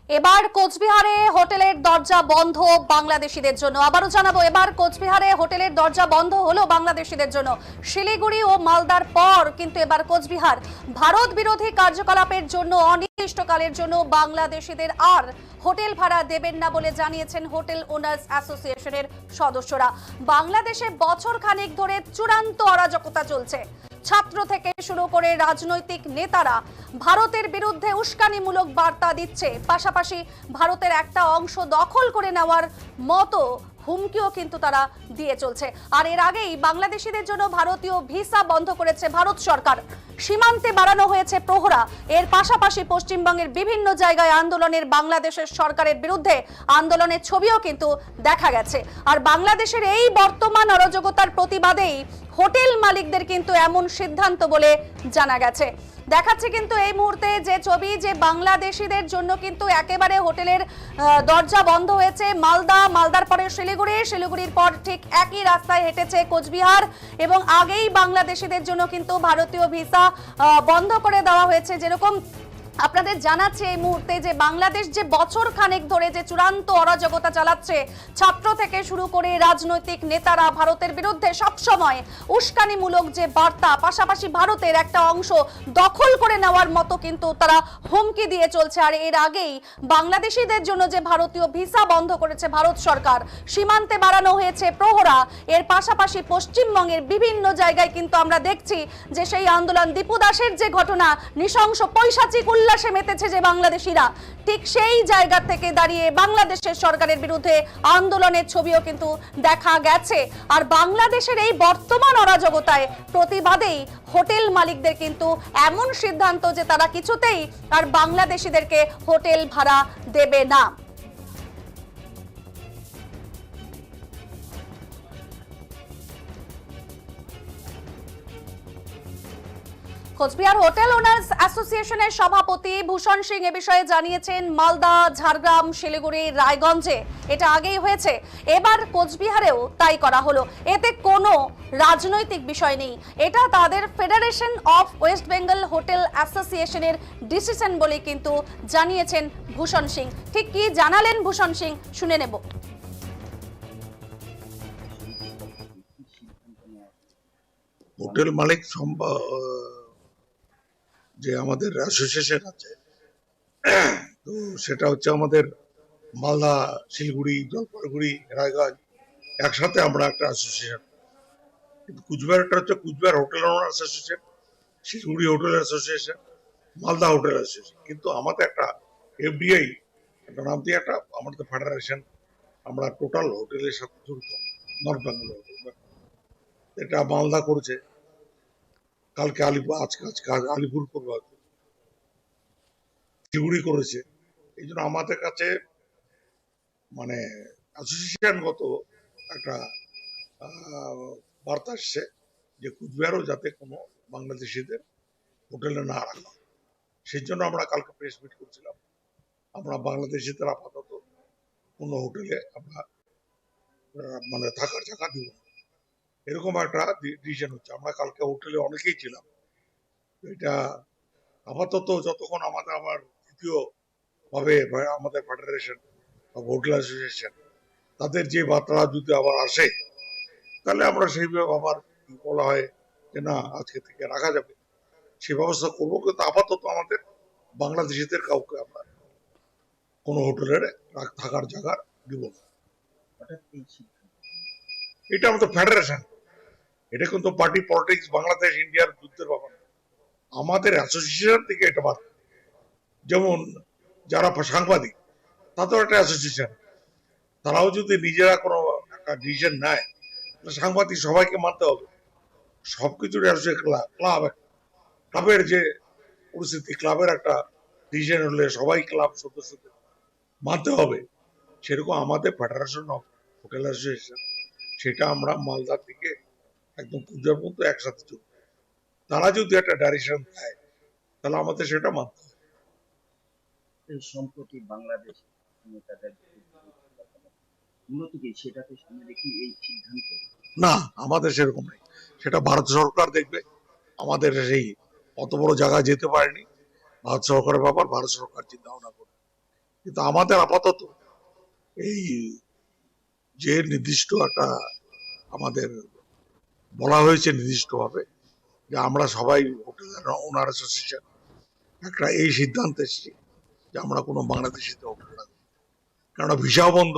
এবার কোচবিহারে হোটেলের দরজা বন্ধ বাংলাদেশিদের জন্য। আবারও জানাবো, এবার কোচবিহারে হোটেলের দরজা বন্ধ হলো বাংলাদেশিদের জন্য। শিলিগুড়ি ও মালদার পর কিন্তু এবার কোচবিহার ভারত বিরোধী কার্যকলাপের জন্য অনির্দিষ্টকালের জন্য বাংলাদেশিদের আর হোটেল ভাড়া দেবেন না বলে জানিয়েছেন হোটেল ওনার্স অ্যাসোসিয়েশনের সদস্যরা। বাংলাদেশে বছর খানেক ধরে চূড়ান্ত অরাজকতা চলছে। ছাত্র থেকে শুরু করে রাজনৈতিক নেতারা ভারতের বিরুদ্ধে উস্কানিমূলক বার্তা দিচ্ছে, পাশাপাশি ভারতের একটা অংশ দখল করে নেওয়ার মতো হুমকিও কিন্তু তারা দিয়ে চলছে। আর এর আগেই বাংলাদেশিদের জন্য ভারতীয় ভিসা বন্ধ করেছে ভারত সরকার। সীমান্তে বাড়ানো হয়েছে প্রহরা। এর পাশাপাশি পশ্চিমবঙ্গের বিভিন্ন জায়গায় আন্দোলনের বাংলাদেশের সরকারের বিরুদ্ধে আন্দোলনের ছবিও কিন্তু দেখা গেছে। আর বাংলাদেশের এই বর্তমান অরাজকতার প্রতিবাদেই হোটেল মালিকদের কিন্তু এমন সিদ্ধান্ত বলে জানা গেছে। দেখাচ্ছে কিন্তু এই মুহূর্তে যে ছবি, যে বাংলাদেশিদের জন্য কিন্তু একেবারে হোটেলের দরজা বন্ধ হয়েছে। মালদার পরে শিলিগুড়ির পর ঠিক একই রাস্তায় হেঁটেছে কোচবিহার, এবং আগেই বাংলাদেশিদের জন্য কিন্তু ভারতীয় ভিসা বন্ধ করে দেওয়া হয়েছে। যেরকম আপনাদের জানাচ্ছে এই মুহূর্তে যে বাংলাদেশ যে বছর খানেক ধরে যে চূড়ান্ত অরাজকতা চালাচ্ছে, ছাত্র থেকে শুরু করে রাজনৈতিক নেতারা ভারতের বিরুদ্ধে সবসময় উস্কানিমূলক যে বার্তা, পাশাপাশি ভারতের একটা অংশ দখল করে নেওয়ার মতো কিন্তু তারা হুমকি দিয়ে চলছে। আর এর আগেই বাংলাদেশিদের জন্য যে ভারতীয় ভিসা বন্ধ করেছে ভারত সরকার, সীমান্তে বাড়ানো হয়েছে প্রহরা। এর পাশাপাশি পশ্চিমবঙ্গের বিভিন্ন জায়গায় কিন্তু আমরা দেখছি যে সেই আন্দোলন, দীপু দাসের যে ঘটনা, নৃশংস পৈশাচিক উল্লাসে মেতেছে যে বাংলাদেশিরা, ঠিক সেই জায়গা থেকে দাঁড়িয়ে বাংলাদেশের সরকারের বিরুদ্ধে আন্দোলনের ছবিও কিন্তু দেখা গেছে। আর বাংলাদেশের এই বর্তমান অরাজকতায় প্রতিবাদেই হোটেল মালিকদের কিন্তু এমন সিদ্ধান্ত যে তারা কিছুতেই আর বাংলাদেশিদেরকে হোটেল ভাড়া দেবে না। কোচবিহার হোটেল ওনার্স অ্যাসোসিয়েশনের সভাপতি ভূষণ সিং এ বিষয়ে জানিয়েছেন, মালদা, ঝাড়গ্রাম, শিলিগুড়ি, রায়গঞ্জে এটা আগেই হয়েছে, এবার কোচবিহারেও তাই করা হলো। এতে কোনো রাজনৈতিক বিষয় নেই, এটা তাদের federation of West Bengal hotel অ্যাসোসিয়েশনের ডিসিশন বলে কিন্তু জানিয়েছেন ভূষণ সিং। ঠিক কি জানালেন ভূষণ সিং, শুনে নেব। হোটেল মালিক যে আমাদের অ্যাসোসিয়েশন আছে, তো সেটা হচ্ছে আমাদের মালদা, শিলিগুড়ি, জলপাইগুড়ি, রায়গঞ্জ একসাথে আমরা একটা অ্যাসোসিয়েশন। কিন্তু কুচবিহারটা হচ্ছে Cooch Behar hotel owners association, Siliguri hotel association, Malda hotel association. কিন্তু আমাদের একটা এফডিআই একটা নাম দিয়ে একটা আমাদের ফেডারেশন, আমরা টোটাল হোটেলের সাথে জড়িত, নর্থ বেঙ্গল হোটেল। এটা মালদা করেছে, কালকে আজকে আলিপুর করবে, শিলিগুড়ি করেছে। এই জন্য আমাদের কাছে মানে অ্যাসোসিয়েশনগত একটা বার্তা আসছে যে কুচবিহারও যাতে কোনো বাংলাদেশিদের হোটেলে না রাখা। সেই জন্য আমরা কালকে প্রেস মিট করছিলাম। আমরা বাংলাদেশিদের আপাতত কোনো হোটেলে আমরা মানে থাকার জায়গা দিব না, এরকম একটা ডিসিশন হচ্ছে। আমরা কালকে হোটেলে অনেকেই ছিলাম। এটা আপাতত যতক্ষণ আমাদের আবার দ্বিতীয় ভাবে আমাদের ফেডারেশন অফ হোটেল অ্যাসোসিয়েশন তাদের যে বার্তা যদি আবার আসে, তাহলে আমরা সেইভাবে আবার বলা হয় যে না আজকে থেকে রাখা যাবে, সেই ব্যবস্থা করবো। কিন্তু আপাতত আমাদের বাংলাদেশিদের কাউকে আমরা কোনো হোটেলে থাকার জায়গা দিব না। এটা আমাদের ফেডারেশন, এটা কিন্তু পার্টি পলিটিক্স, বাংলাদেশ ইন্ডিয়ার যুদ্ধের ব্যাপার। আমাদের অ্যাসোসিয়েশন থেকে এটা বাদ। যেমন যারা সাংবাদিক, তাদের একটা অ্যাসোসিয়েশন, তারাও যদি নিজেরা কোনো একটা ডিসিশন নেয়, সাংবাদিক সবাইকে মানতে হবে। সবকিছুর ক্লাবের যে পরিস্থিতি, ক্লাবের একটা ডিসিশন হলে সবাই ক্লাব সদস্যদের মানতে হবে। সেরকম আমাদের ফেডারেশন অফ হোটেল অ্যাসোসিয়েশন, সেটা আমরা মালদা থেকে একদম কুচবিহার পর্যন্ত একসাথে চলবে। তারা যদি একটা ডাইরেকশন দেয়, তাহলে আমাদের সেটা মানতে হবে। সম্প্রতি বাংলাদেশ নেতাদের মূলত কি সেটাকে সামনে রেখে এই সিদ্ধান্ত? না, আমাদের সেরকম নেই, সেটা ভারত সরকার দেখবে। আমাদের সেই অত বড় জায়গায় যেতে পারেনি, ভারত সরকারের ব্যাপার, ভারত সরকার চিন্তা ভাবনা করবে। কিন্তু আমাদের আপাতত এই যে নির্দিষ্ট একটা আমাদের বলা হয়েছে নির্দিষ্টভাবে যে আমরা সবাই হোটেল ওনার অ্যাসোসিয়েশন একটা এই সিদ্ধান্তে এসেছি যে আমরা কোনো বাংলাদেশিতে হোটেল রাখবো, কেননা ভিসাও বন্ধ,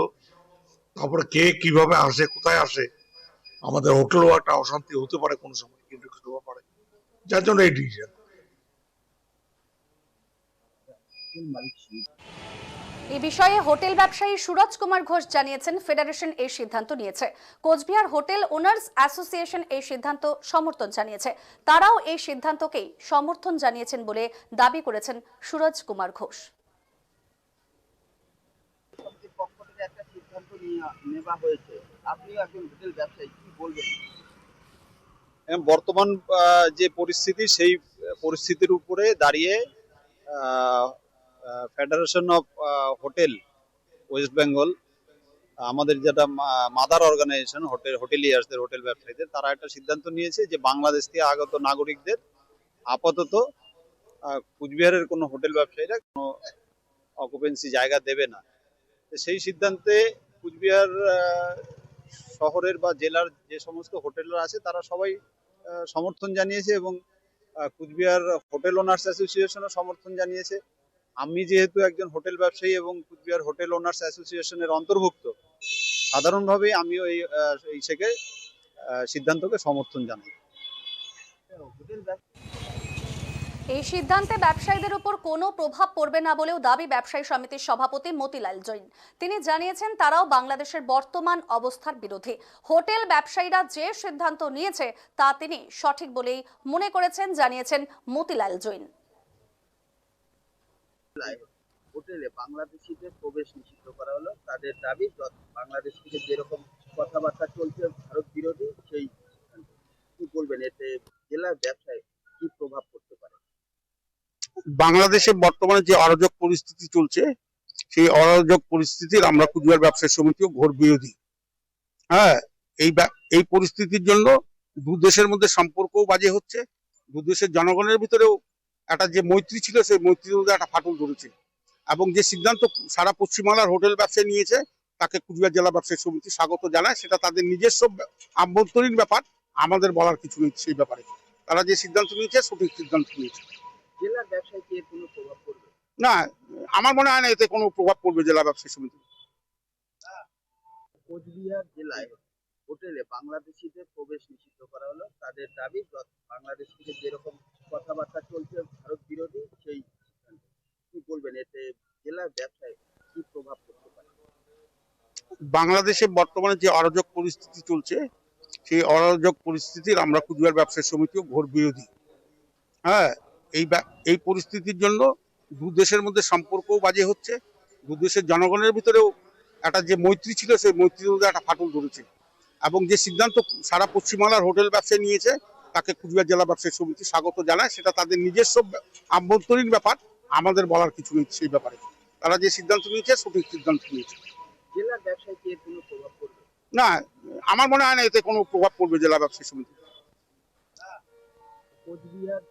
তারপরে কে কিভাবে আসে কোথায় আসে, আমাদের হোটেলও একটা অশান্তি হতে পারে কোনো সময়, কিন্তু কিছু পারে, যার জন্য এই ডিসিশন। এই বিষয়ে হোটেল ব্যবসায়ী সুরজ কুমার ঘোষ জানিয়েছেন, ফেডারেশন এই সিদ্ধান্ত নিয়েছে। কোচবিহার হোটেল ওনার্স অ্যাসোসিয়েশন এই সিদ্ধান্ত সমর্থন জানিয়েছে। তারাও এই সিদ্ধান্তকেই সমর্থন জানিয়েছেন বলে দাবি করেছেন সুরজ কুমার ঘোষ। পক্ষ থেকে একটা সিদ্ধান্ত নেওয়া হয়েছে, আপনিও একজন হোটেল ব্যবসায়ী, কি বলবেন? বর্তমান যে পরিস্থিতি, সেই পরিস্থিতির উপরে দাঁড়িয়ে federation of hotel West Bengal, আমাদের যেটা মাদার অর্গানাইজেশন হোটেলিয়ার্সদের, হোটেল ব্যবসায়ীদের, তারা একটা সিদ্ধান্ত নিয়েছে যে বাংলাদেশ থেকে আগত নাগরিকদের আপাতত কুচবিহারের কোনো হোটেল ব্যবসায়ীরা কোনো অকুপেন্সি জায়গা দেবে না। সেই সিদ্ধান্তে কুচবিহার শহরের বা জেলার যে সমস্ত হোটেলরা আছে তারা সবাই সমর্থন জানিয়েছে, এবং কুচবিহার হোটেল ওনার্স অ্যাসোসিয়েশনও সমর্থন জানিয়েছে। আমি যেহেতু একজন হোটেল ব্যবসায়ী এবং কুচবিহার হোটেল ওনার্স অ্যাসোসিয়েশনের অন্তর্ভুক্ত, সাধারণভাবে আমিও এই থেকে সিদ্ধান্তকে সমর্থন জানাই। এই সিদ্ধান্তে ব্যবসায়ীদের উপর কোনো প্রভাব পড়বে না বলেও দাবি ব্যবসায়ী সমিতির সভাপতি মতিলাল জৈন। তিনি জানিয়েছেন তারাও বাংলাদেশের বর্তমান অবস্থার বিরোধী। হোটেল ব্যবসায়ীরা যে সিদ্ধান্ত নিয়েছে তা তিনি সঠিক বলেই মনে করেছেন, জানিয়েছেন মতিলাল জৈন। হোটেলে বাংলাদেশিদের প্রবেশ নিষিদ্ধ করা হলো, তাদের দাবি বাংলাদেশ থেকে যেরকম কথাবার্তা চলছে ভারত বিরোধী, সেই কি বলবেন, এতে জেলার ব্যবসায় কি প্রভাব পড়তে পারে? বাংলাদেশে বর্তমানে যে অরাজক পরিস্থিতি চলছে, সেই অরাজক পরিস্থিতির আমরা কুচবিহার ব্যবসায়ী সমিতিও ঘোর বিরোধী। হ্যাঁ, এই পরিস্থিতির জন্য দু দেশের মধ্যে সম্পর্কও বাজে হচ্ছে, দু দেশের জনগণের ভিতরেও একটা যে মৈত্রী ছিল সেই মৈত্রীর মধ্যে একটা ফাটল ধরেছে, এবং যে সিদ্ধান্ত সারা পশ্চিমবাংলার হোটেল ব্যবসায়ী নিয়েছে তাকে কুচবিহার জেলা ব্যবসায়ী সমিতি স্বাগত জানায়। সেটা তাদের নিজস্ব আভ্যন্তরীণ ব্যাপার, আমাদের বলার কিছু নেই সেই ব্যাপারে। তারা যে সিদ্ধান্ত নিয়েছে সঠিক সিদ্ধান্ত নিয়েছে। জেলার ব্যবসায় কি এর কোনো প্রভাব পড়বে? না, আমার মনে হয় না এতে কোনো প্রভাব পড়বে জেলা ব্যবসায়ী সমিতি। কোচবিহার জেলায় হোটেলে বাংলাদেশিদের প্রবেশ নিষিদ্ধ করা হলো, তাদের দাবি বাংলাদেশ থেকে যেরকম কথাবার্তা চলছে ভারত বিরোধী, সেই সিদ্ধান্ত কি বলবেন, এতে জেলার ব্যবসায় কি প্রভাব পড়তে পারে? বাংলাদেশে বর্তমানে যে অরাজক পরিস্থিতি চলছে, সেই অরাজক পরিস্থিতির আমরা কুচবিহার ব্যবসায়ী সমিতিও ঘোর বিরোধী। হ্যাঁ, এই পরিস্থিতির জন্য দু দেশের মধ্যে সম্পর্কও বাজে হচ্ছে, দু দেশের জনগণের ভিতরেও একটা যে মৈত্রী ছিল সেই মৈত্রীর মধ্যে একটা ফাটল ধরেছে, এবং যে সিদ্ধান্ত সারা পশ্চিমবাংলার হোটেল ব্যবসায়ী নিয়েছে তাকে কুচবিহার জেলা ব্যবসায়ী সমিতি স্বাগত জানায়। সেটা তাদের নিজস্ব আভ্যন্তরীণ ব্যাপার, আমাদের বলার কিছু নেই সেই ব্যাপারে। তারা যে সিদ্ধান্ত নিয়েছে সঠিক সিদ্ধান্ত নিয়েছে। জেলার ব্যবসায় কি এর কোনো প্রভাব পড়বে? না, আমার মনে হয় না এতে কোনো প্রভাব পড়বে জেলা ব্যবসায়ী সমিতি। কোচবিহার